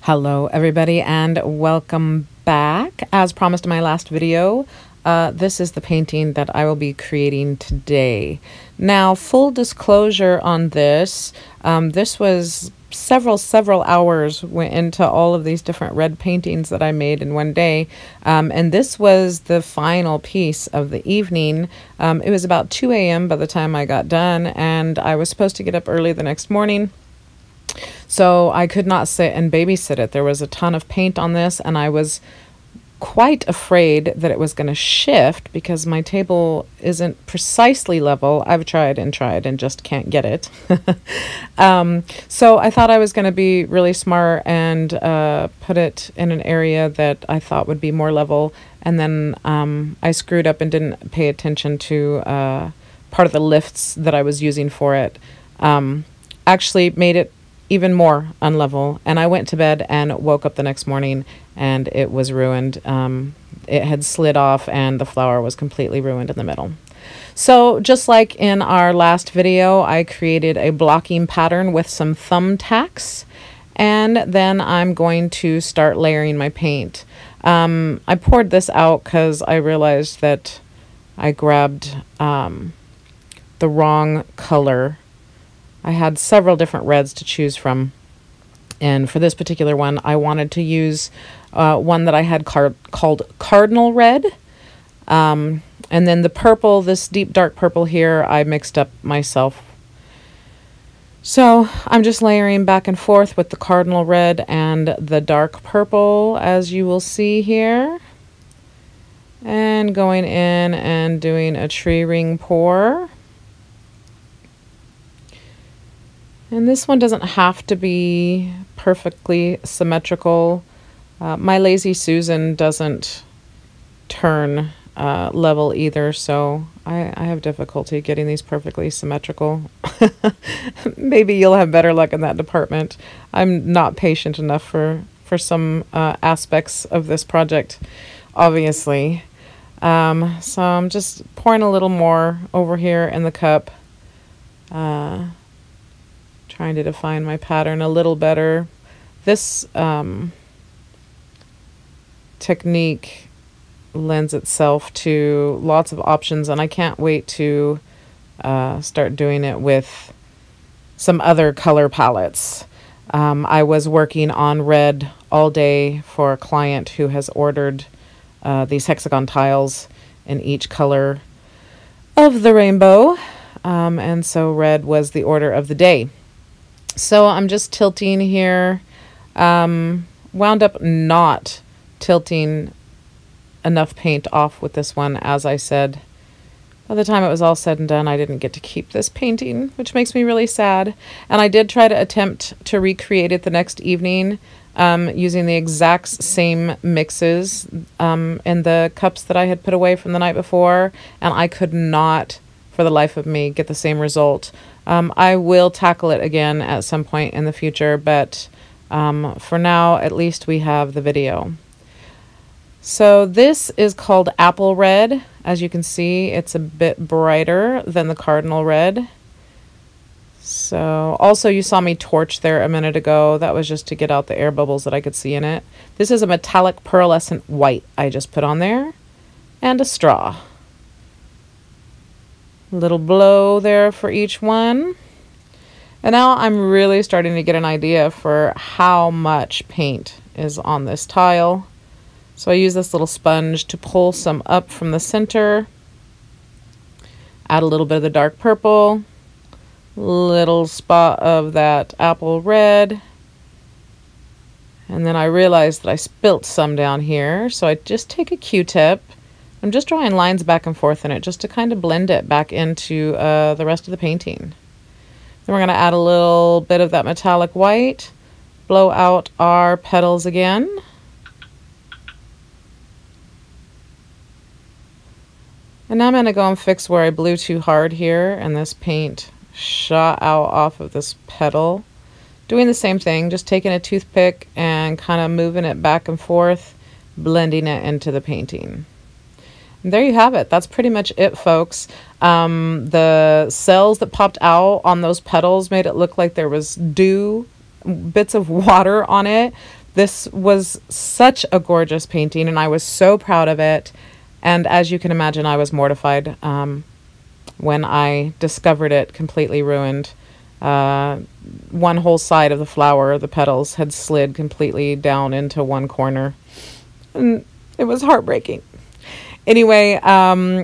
Hello everybody and welcome back. As promised in my last video, this is the painting that I will be creating today. Now, full disclosure on this, this was several hours went into all of these different red paintings that I made in one day, and this was the final piece of the evening. It was about 2 a.m. by the time I got done, and I was supposed to get up early the next morning. So I could not sit and babysit it. There was a ton of paint on this, and I was quite afraid that it was going to shift because my table isn't precisely level. I've tried and just can't get it. So I thought I was going to be really smart and put it in an area that I thought would be more level. And then I screwed up and didn't pay attention to part of the lifts that I was using for it. Actually made it even more unlevel, and I went to bed and woke up the next morning and it was ruined. It had slid off and the flower was completely ruined in the middle. So just like in our last video, I created a blocking pattern with some thumbtacks, and then I'm going to start layering my paint. I poured this out because I realized that I grabbed the wrong color. I had several different reds to choose from, and for this particular one I wanted to use one that I had called Cardinal Red, and then the purple, this deep dark purple here, I mixed up myself. So I'm just layering back and forth with the Cardinal Red and the dark purple, as you will see here, and going in and doing a tree ring pour. And this one doesn't have to be perfectly symmetrical. My Lazy Susan doesn't turn level either, so I have difficulty getting these perfectly symmetrical. Maybe you'll have better luck in that department. I'm not patient enough for some aspects of this project, obviously. So I'm just pouring a little more over here in the cup. Trying to define my pattern a little better. This technique lends itself to lots of options, and I can't wait to start doing it with some other color palettes. I was working on red all day for a client who has ordered these hexagon tiles in each color of the rainbow, and so red was the order of the day. So I'm just tilting here, wound up not tilting enough paint off with this one. As I said, by the time it was all said and done, I didn't get to keep this painting, which makes me really sad. And I did try to attempt to recreate it the next evening using the exact same mixes in the cups that I had put away from the night before, and I could not, for the life of me, get the same result. I will tackle it again at some point in the future, but for now, at least we have the video. So this is called Apple Red. As you can see, it's a bit brighter than the Cardinal Red. So also, you saw me torch there a minute ago. That was just to get out the air bubbles that I could see in it. This is a metallic pearlescent white I just put on there, and a straw. Little blow there for each one. And now I'm really starting to get an idea for how much paint is on this tile. So I use this little sponge to pull some up from the center, add a little bit of the dark purple, little spot of that apple red, and then I realized that I spilt some down here, so I just take a Q-tip. I'm just drawing lines back and forth in it just to kind of blend it back into the rest of the painting. Then we're going to add a little bit of that metallic white, blow out our petals again. And now I'm going to go and fix where I blew too hard here, and this paint shot out off of this petal. Doing the same thing, just taking a toothpick and kind of moving it back and forth, blending it into the painting. And there you have it. That's pretty much it, folks. The cells that popped out on those petals made it look like there was dew, bits of water on it. This was such a gorgeous painting, and I was so proud of it. And as you can imagine, I was mortified when I discovered it completely ruined. One whole side of the flower, the petals, had slid completely down into one corner. And it was heartbreaking. Anyway,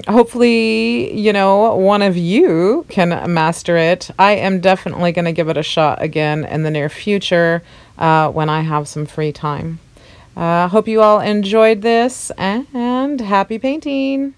hopefully, one of you can master it. I am definitely going to give it a shot again in the near future when I have some free time. Hope you all enjoyed this, and happy painting!